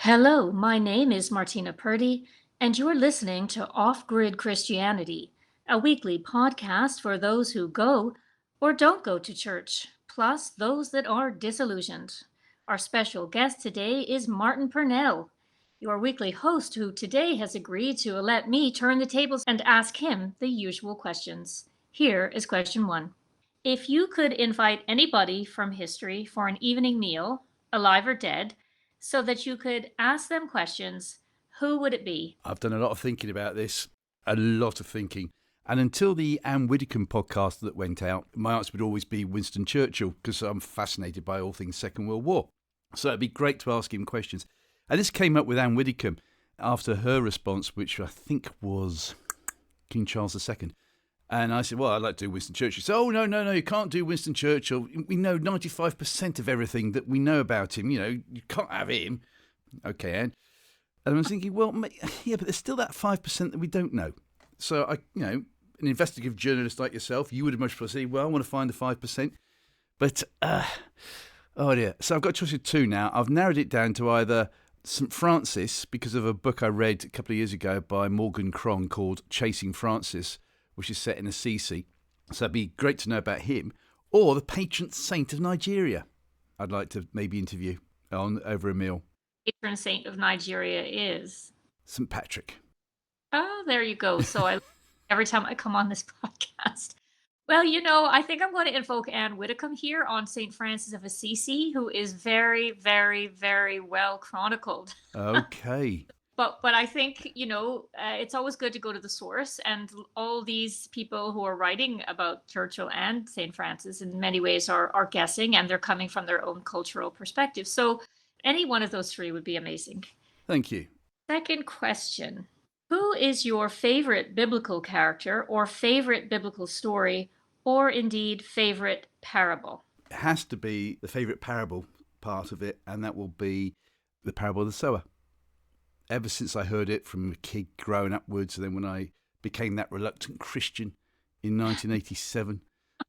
Hello, my name is Martina Purdy, and you're listening to Off Grid Christianity, a weekly podcast for those who go or don't go to church, plus those that are disillusioned. Our special guest today is Martin Purnell, your weekly host, who today has agreed to let me turn the tables and ask him the usual questions. Here is question one. If you could invite anybody from history for an evening meal, alive or dead, so that you could ask them questions, who would it be? I've done a lot of thinking about this, a lot of thinking. And until the Anne Widdecombe podcast that went out, my answer would always be Winston Churchill, because I'm fascinated by all things Second World War. So it'd be great to ask him questions. And this came up with Anne Widdecombe after her response, which I think was King Charles II. And I said, well, I'd like to do Winston Churchill. So, no, you can't do Winston Churchill. We know 95% of everything that we know about him. You know, you can't have him. Okay, Anne. And I was thinking, well, yeah, but there's still that 5% that we don't know. So, an investigative journalist like yourself, you would have much preferred say, well, I want to find the 5%. But, oh dear. So I've got a choice of two now. I've narrowed it down to either St. Francis, because of a book I read a couple of years ago by Morgan Cron called Chasing Francis, which is set in Assisi. So it'd be great to know about him. Or the patron saint of Nigeria. I'd like to maybe interview over a meal. Patron saint of Nigeria is St. Patrick. Oh, there you go. So every time I come on this podcast. Well, I think I'm going to invoke Anne Widdecombe here on St. Francis of Assisi, who is very, very, very well chronicled. Okay. But I think, it's always good to go to the source. And all these people who are writing about Churchill and St. Francis in many ways are guessing, and they're coming from their own cultural perspective. So any one of those three would be amazing. Thank you. Second question. Who is your favorite biblical character or favorite biblical story or indeed favorite parable? It has to be the favourite parable part of it, and that will be the parable of the sower. Ever since I heard it from a kid growing upwards, and then when I became that reluctant Christian in 1987,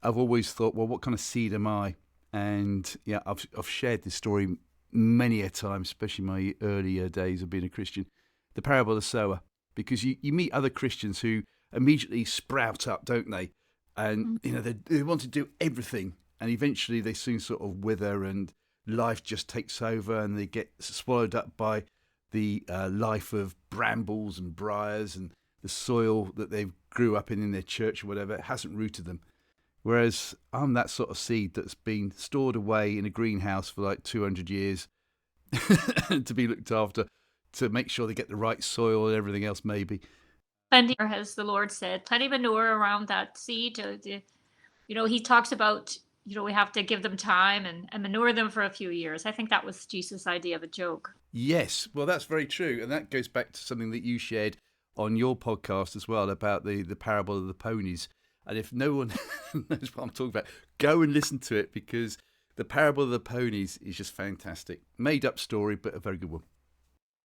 I've always thought, well, what kind of seed am I? And yeah, I've shared this story many a time, especially my earlier days of being a Christian, the parable of the sower, because you meet other Christians who immediately sprout up, don't they? And, they want to do everything, and eventually they soon sort of wither, and life just takes over, and they get swallowed up by the life of brambles and briars, and the soil that they grew up in their church or whatever, it hasn't rooted them. Whereas I'm that sort of seed that's been stored away in a greenhouse for like 200 years to be looked after, to make sure they get the right soil and everything else maybe. Plenty, as the Lord said, plenty of manure around that seed. He talks about, we have to give them time and manure them for a few years. I think that was Jesus' idea of a joke. Yes, well, that's very true. And that goes back to something that you shared on your podcast as well about the parable of the ponies. And if no one knows what I'm talking about, go and listen to it, because the parable of the ponies is just fantastic. Made up story, but a very good one.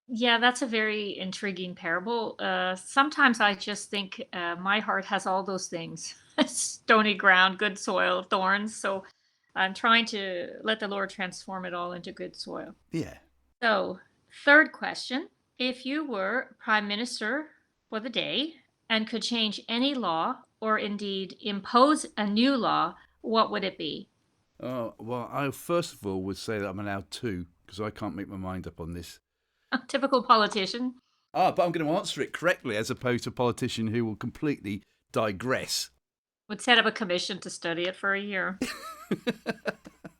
Yeah, that's a very intriguing parable. Sometimes I just think my heart has all those things. Stony ground, good soil, thorns. So I'm trying to let the Lord transform it all into good soil. Yeah. So, third question. If you were Prime Minister for the day and could change any law or indeed impose a new law, what would it be? Oh, well, I first of all would say that I'm allowed two, because I can't make my mind up on this. Typical politician. But I'm going to answer it correctly, as opposed to a politician who will completely digress. Would set up a commission to study it for a year.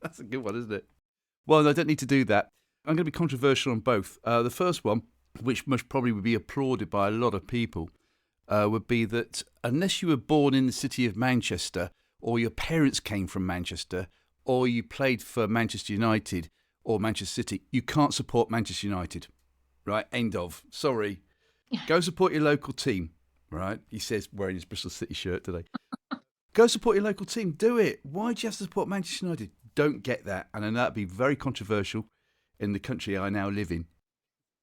That's a good one, isn't it? Well, I don't need to do that. I'm going to be controversial on both. The first one, which most probably would be applauded by a lot of people, would be that unless you were born in the city of Manchester, or your parents came from Manchester, or you played for Manchester United or Manchester City, you can't support Manchester United. Right? End of. Sorry. Go support your local team. Right? He says, wearing his Bristol City shirt today. Go support your local team. Do it. Why do you have to support Manchester United? Don't get that. And I know that'd be very controversial in the country I now live in.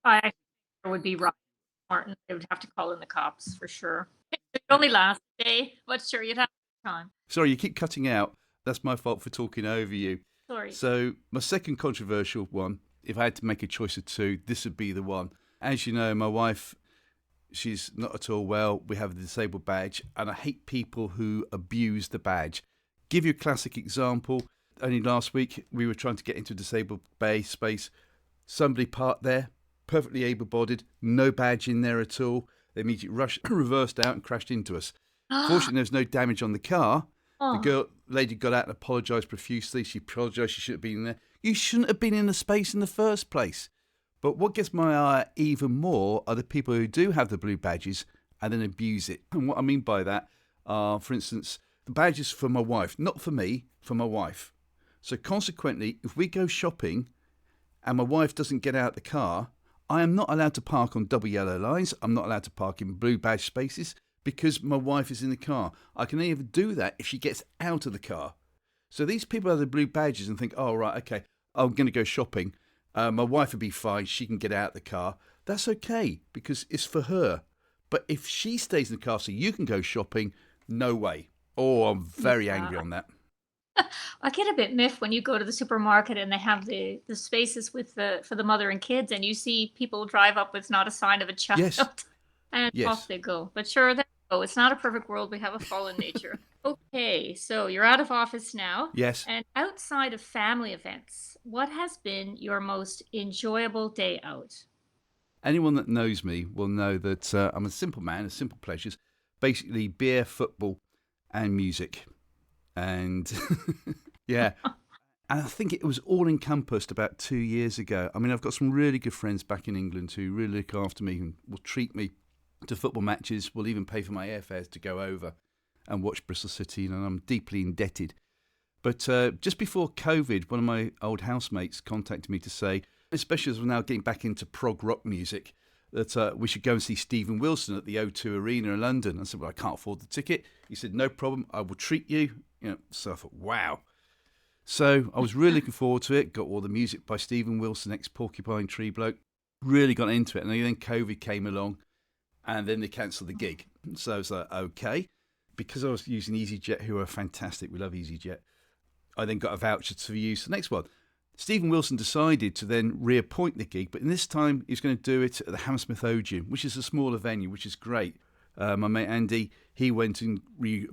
I think there would be right, Martin. They would have to call in the cops for sure. It only lasts a day, but sure, you'd have time. Sorry, you keep cutting out. That's my fault for talking over you. Sorry. So my second controversial one if I had to make a choice of two, this would be the one. As you know, my wife, she's not at all well. We have a disabled badge, and I hate people who abuse the badge. Give you a classic example. Only last week, we were trying to get into a disabled bay space. Somebody parked there, perfectly able-bodied, no badge in there at all. They immediately reversed out and crashed into us. Fortunately, there was no damage on the car. The lady got out and apologised profusely. She apologised. She shouldn't have been there. You shouldn't have been in the space in the first place. But what gets my eye even more are the people who do have the blue badges and then abuse it. And what I mean by that are, for instance, the badge is for my wife, not for me, for my wife. So consequently, if we go shopping and my wife doesn't get out of the car, I am not allowed to park on double yellow lines. I'm not allowed to park in blue badge spaces because my wife is in the car. I can only ever do that if she gets out of the car. So these people have the blue badges and think, oh, right, okay, I'm going to go shopping. My wife would be fine. She can get out of the car. That's okay because it's for her. But if she stays in the car so you can go shopping, no way. Oh, I'm very angry on that. I get a bit miffed when you go to the supermarket and they have the spaces for the mother and kids, and you see people drive up with not a sign of a child, Yes. and Yes. off they go. But sure, there you go. It's not a perfect world. We have a fallen nature. Okay, so you're out of office now. Yes. And outside of family events, what has been your most enjoyable day out? Anyone that knows me will know that I'm a simple man, a simple pleasures, basically beer, football, and music. And yeah, and I think it was all encompassed about 2 years ago. I mean, I've got some really good friends back in England who really look after me and will treat me to football matches, will even pay for my airfares to go over and watch Bristol City, and I'm deeply indebted. But just before COVID, one of my old housemates contacted me to say, especially as we're now getting back into prog rock music, that we should go and see Stephen Wilson at the O2 Arena in London. I said, well, I can't afford the ticket. He said, no problem, I will treat you. So I thought, wow. So I was really looking forward to it. Got all the music by Stephen Wilson, ex-Porcupine Tree bloke. Really got into it. And then COVID came along and then they cancelled the gig. So I was like, okay. Because I was using EasyJet, who are fantastic. We love EasyJet. I then got a voucher to use the next one. Stephen Wilson decided to then reappoint the gig, but in this time he was going to do it at the Hammersmith Odeon, which is a smaller venue, which is great. My mate Andy, he went and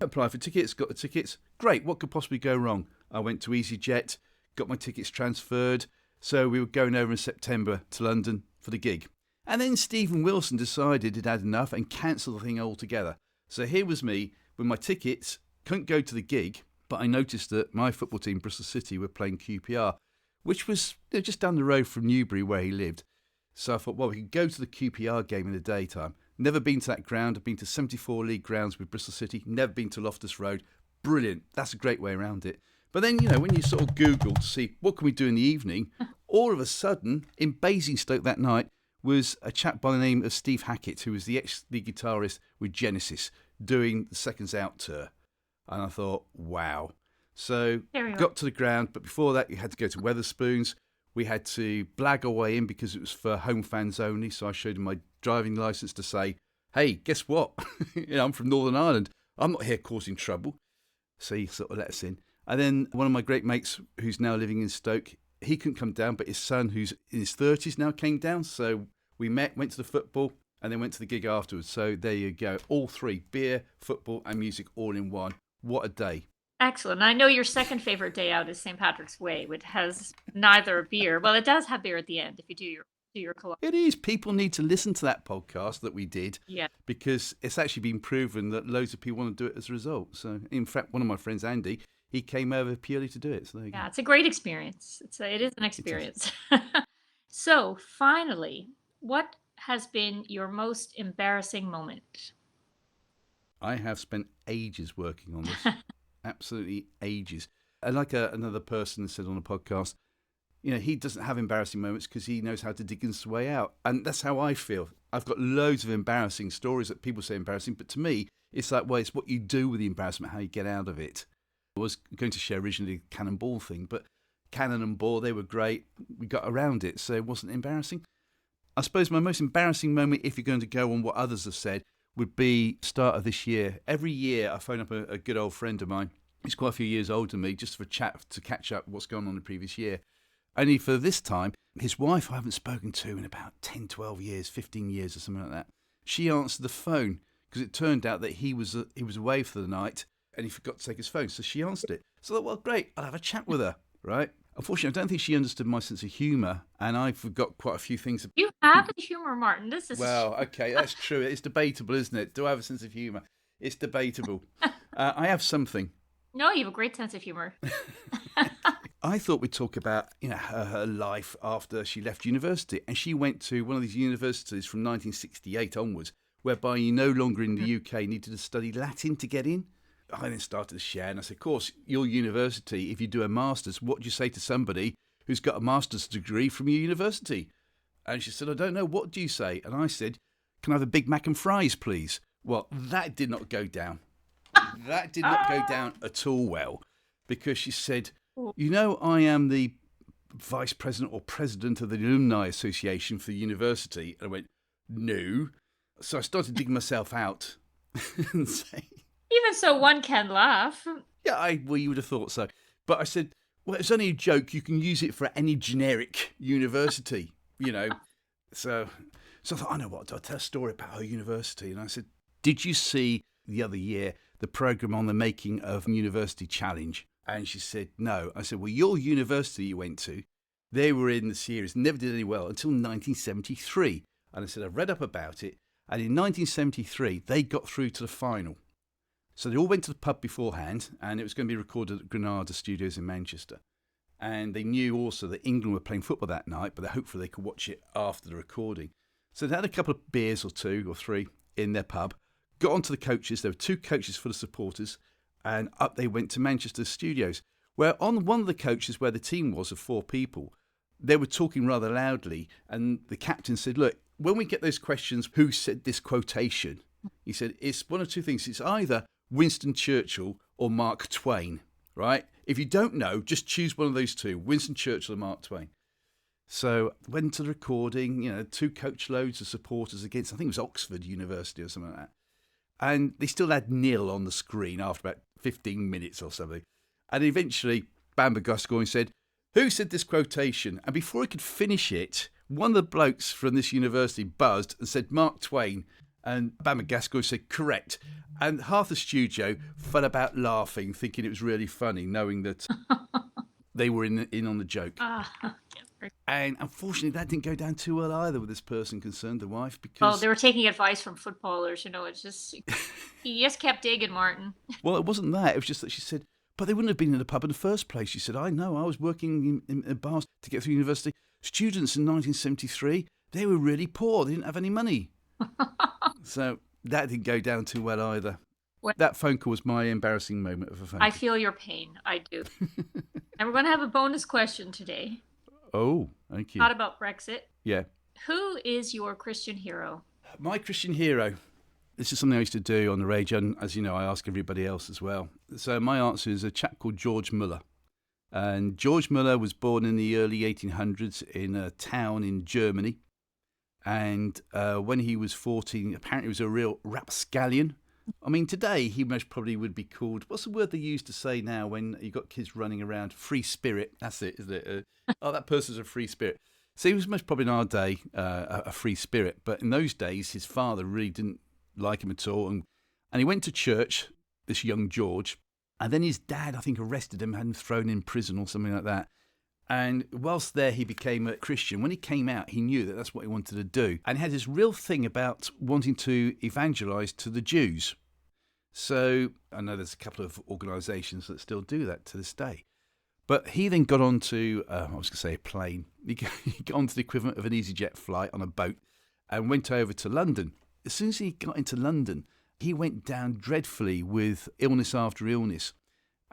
applied for tickets, got the tickets. Great, what could possibly go wrong? I went to EasyJet, got my tickets transferred. So we were going over in September to London for the gig. And then Stephen Wilson decided he'd had enough and cancelled the thing altogether. So here was me with my tickets, couldn't go to the gig, but I noticed that my football team, Bristol City, were playing QPR, which was just down the road from Newbury where he lived. So I thought, well, we could go to the QPR game in the daytime. Never been to that ground. I've been to 74 league grounds with Bristol City. Never been to Loftus Road. Brilliant. That's a great way around it. But then, when you sort of Google to see what can we do in the evening, all of a sudden, in Basingstoke that night, was a chap by the name of Steve Hackett, who was the ex-lead guitarist with Genesis, doing the Seconds Out tour. And I thought, wow. So got to the ground, but before that, you had to go to Wetherspoons. We had to blag our way in because it was for home fans only. So I showed him my driving licence to say, hey, guess what? I'm from Northern Ireland. I'm not here causing trouble. So he sort of let us in. And then one of my great mates, who's now living in Stoke, he couldn't come down, but his son, who's in his 30s now, came down. So we met, went to the football, and then went to the gig afterwards. So there you go. All three, beer, football, and music all in one. What a day. Excellent. I know your second favorite day out is St. Patrick's Way, which has neither beer. Well, it does have beer at the end if you do your collab. It is. People need to listen to that podcast that we did. Yeah. Because it's actually been proven that loads of people want to do it as a result. So, in fact, one of my friends, Andy, he came over purely to do it. So there you go. It's a great experience. It is an experience. So, finally, what has been your most embarrassing moment? I have spent ages working on this. Absolutely ages. And like another person said on a podcast, he doesn't have embarrassing moments because he knows how to dig his way out. And that's how I feel. I've got loads of embarrassing stories that people say embarrassing, but to me, it's like, well, it's what you do with the embarrassment, how you get out of it. I was going to share originally the Cannonball thing, but Cannon and Ball, they were great. We got around it, so it wasn't embarrassing. I suppose my most embarrassing moment, if you're going to go on what others have said, would be start of this year. Every year I phone up a good old friend of mine. He's quite a few years older than me, just for a chat to catch up what's gone on the previous year. Only for this time, his wife I haven't spoken to in about 10, 12 years, 15 years or something like that. She answered the phone because it turned out that he was away for the night and he forgot to take his phone. So she answered it. So I thought, well, great, I'll have a chat with her, right? Unfortunately, I don't think she understood my sense of humour, and I forgot quite a few things. You have a humor, Martin. This is Well, okay, that's true. It's debatable, isn't it? Do I have a sense of humour? It's debatable. I have something. No, you have a great sense of humor. I thought we'd talk about her life after she left university, and she went to one of these universities from 1968 onwards, whereby you no longer in the UK needed to study Latin to get in. I then started to share, and I said, of course, your university, if you do a master's, what do you say to somebody who's got a master's degree from your university? And she said, I don't know, what do you say? And I said, can I have a Big Mac and fries, please? Well, that did not go down. That did not go down at all well, because she said, you know, I am the vice president or president of the Alumni Association for the university. And I went, no. So I started digging myself out and saying, Even so, one can laugh. yeah, well, you would have thought so. But I said, well, it's only a joke. You can use it for any generic university, you know. So I thought, I know what, I'll tell a story about her university. And I said, did you see the other year the programme on the making of University Challenge? And she said, no. I said, well, your university you went to, they were in the series, never did any well until 1973. And I said, I've read up about it. And in 1973, they got through to the final. So they all went to the pub beforehand, and it was going to be recorded at Granada Studios in Manchester. And they knew also that England were playing football that night, but hopefully they could watch it after the recording. So they had a couple of beers or two or three in their pub, got onto the coaches. There were 2 coaches for the supporters, and up they went to Manchester Studios, where on one of the coaches where the team was of 4 people, they were talking rather loudly, and the captain said, look, when we get those questions, who said this quotation? He said, it's one of 2 things. It's either Winston Churchill or Mark Twain, right? If you don't know, just choose one of those 2, Winston Churchill or Mark Twain. So went to the recording, 2 coach loads of supporters against, I think it was Oxford University or something like that. And they still had nil on the screen after about 15 minutes or something. And eventually, Bamber Gascoigne said, who said this quotation? And before he could finish it, one of the blokes from this university buzzed and said, Mark Twain. And Bamber Gascoigne said, correct. And half the studio fell about laughing, thinking it was really funny, knowing that they were in on the joke. And unfortunately, that didn't go down too well either with this person concerned, the wife, because... Oh, they were taking advice from footballers, it's just... He just kept digging, Martin. Well, it wasn't that. It was just that she said, but they wouldn't have been in the pub in the first place. She said, I know, I was working in bars to get through university. Students in 1973, they were really poor. They didn't have any money. So that didn't go down too well either. That phone call was my embarrassing moment of a phone call. I feel your pain. I do. And we're going to have a bonus question today. Oh, thank you. Not about Brexit. Yeah. Who is your Christian hero? My Christian hero. This is something I used to do on the radio, and as you know, I ask everybody else as well. So my answer is a chap called George Muller. And George Muller was born in the early 1800s in a town in Germany. And when he was 14, apparently he was a real rapscallion. I mean, today he most probably would be called, what's the word they used to say now when you've got kids running around? Free spirit. That's it, isn't it? Oh, that person's a free spirit. So he was most probably in our day a free spirit. But in those days, his father really didn't like him at all. And he went to church, this young George. And then his dad, I think, arrested him, had him thrown in prison or something like that. And whilst there, he became a Christian. When he came out, he knew that that's what he wanted to do. And he had this real thing about wanting to evangelise to the Jews. So I know there's a couple of organisations that still do that to this day. But he then got onto, I was going to say a plane. He got onto the equivalent of an EasyJet flight on a boat and went over to London. As soon as he got into London, he went down dreadfully with illness after illness.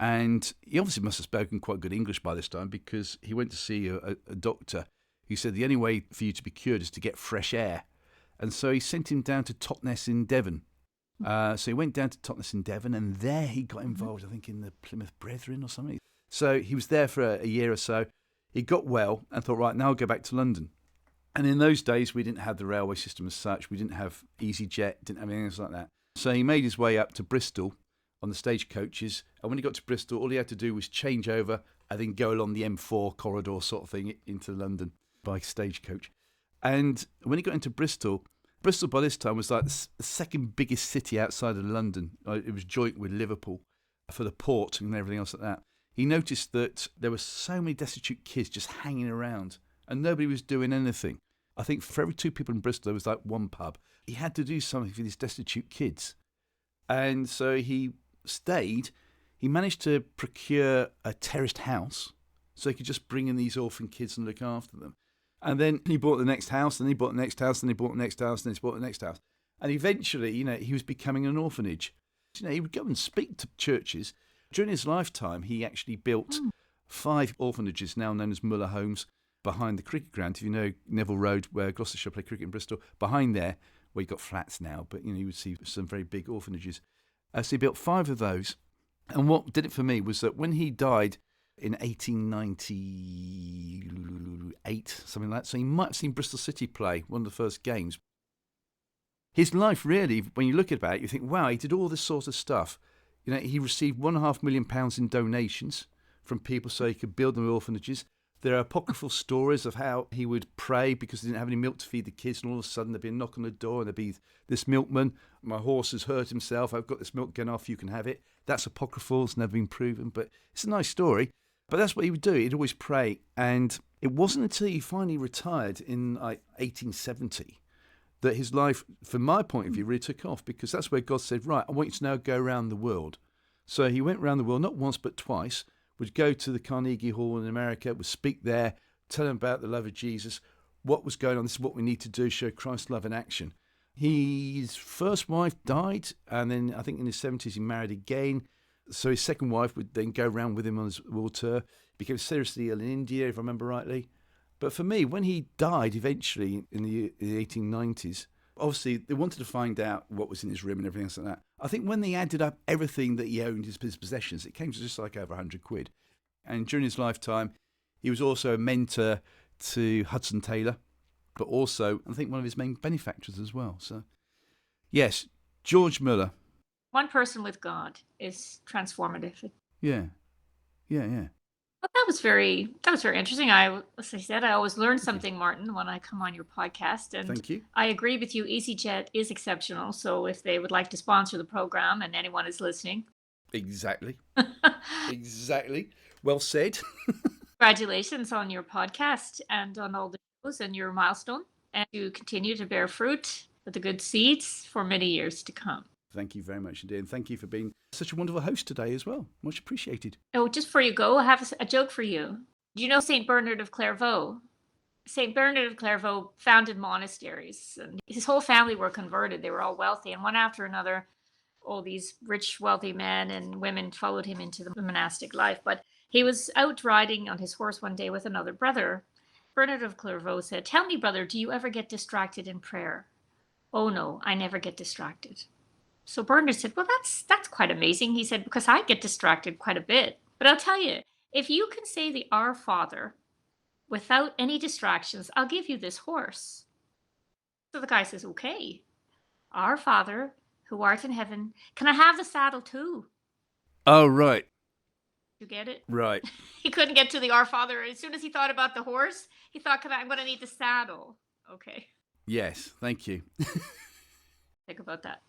And he obviously must have spoken quite good English by this time, because he went to see a doctor who said the only way for you to be cured is to get fresh air. And so he sent him down to Totnes in Devon. So he went down to Totnes in Devon, and there he got involved, I think, in the Plymouth Brethren or something. So he was there for a year or so. He got well and thought, right, now I'll go back to London. And in those days, we didn't have the railway system as such. We didn't have EasyJet, didn't have anything else like that. So he made his way up to Bristol on the stagecoaches. And when he got to Bristol, all he had to do was change over, and then go along the M4 corridor sort of thing into London by stagecoach. And when he got into Bristol by this time was like the second biggest city outside of London. It was joint with Liverpool for the port and everything else like that. He noticed that there were so many destitute kids just hanging around and nobody was doing anything. I think for every 2 people in Bristol, there was like 1 pub. He had to do something for these destitute kids. And so he stayed. He managed to procure a terraced house so he could just bring in these orphan kids and look after them. And then he bought the next house, and he bought the next house, and he bought the next house, and he bought the next house. And eventually, he was becoming an orphanage. He would go and speak to churches. During his lifetime, he actually built 5 orphanages, now known as Muller Homes, behind the cricket ground. If you know Neville Road, where Gloucestershire play cricket in Bristol, behind there, where you've got flats now, but you would see some very big orphanages. So he built 5 of those. And what did it for me was that when he died in 1898, something like that, so he might have seen Bristol City play one of the first games. His life really, when you look at it, you think, wow, he did all this sort of stuff. He received £1.5 million in donations from people so he could build them orphanages. There are apocryphal stories of how he would pray because he didn't have any milk to feed the kids, and all of a sudden there'd be a knock on the door and there'd be this milkman, my horse has hurt himself, I've got this milk going off, you can have it. That's apocryphal, it's never been proven, but it's a nice story. But that's what he would do, he'd always pray. And it wasn't until he finally retired in 1870 that his life, from my point of view, really took off, because that's where God said, right, I want you to now go around the world. So he went around the world, not once but twice, would go to the Carnegie Hall in America, would speak there, tell them about the love of Jesus, what was going on, this is what we need to do, show Christ's love in action. His first wife died, and then I think in his 70s he married again. So his second wife would then go around with him on his world tour, became seriously ill in India, if I remember rightly. But for me, when he died eventually in the 1890s, obviously they wanted to find out what was in his room and everything else like that. I think when they added up everything that he owned, his possessions, it came to just like over 100 quid. And during his lifetime, he was also a mentor to Hudson Taylor, but also, I think, one of his main benefactors as well. So, yes, George Muller. One person with God is transformative. Yeah. Well, that was very interesting. As I said, I always learn something, Martin, when I come on your podcast. And thank you. I agree with you. EasyJet is exceptional. So if they would like to sponsor the program and anyone is listening. Exactly. Well said. Congratulations on your podcast and on all the shows and your milestone. And you continue to bear fruit with the good seeds for many years to come. Thank you very much indeed. And thank you for being such a wonderful host today as well. Much appreciated. Oh, just before you go, I have a joke for you. Do you know St. Bernard of Clairvaux? St. Bernard of Clairvaux founded monasteries, and his whole family were converted. They were all wealthy, and one after another, all these rich, wealthy men and women followed him into the monastic life. But he was out riding on his horse one day with another brother. Bernard of Clairvaux said, "Tell me, brother, do you ever get distracted in prayer?" "Oh, no, I never get distracted." So Bernard said, "Well, that's quite amazing." He said, "Because I get distracted quite a bit. But I'll tell you, if you can say the Our Father without any distractions, I'll give you this horse." So the guy says, "Okay, Our Father, who art in heaven, can I have the saddle too?" Oh, right. You get it? Right. He couldn't get to the Our Father. As soon as he thought about the horse, he thought, I'm going to need the saddle. Okay. Yes, thank you. Think about that.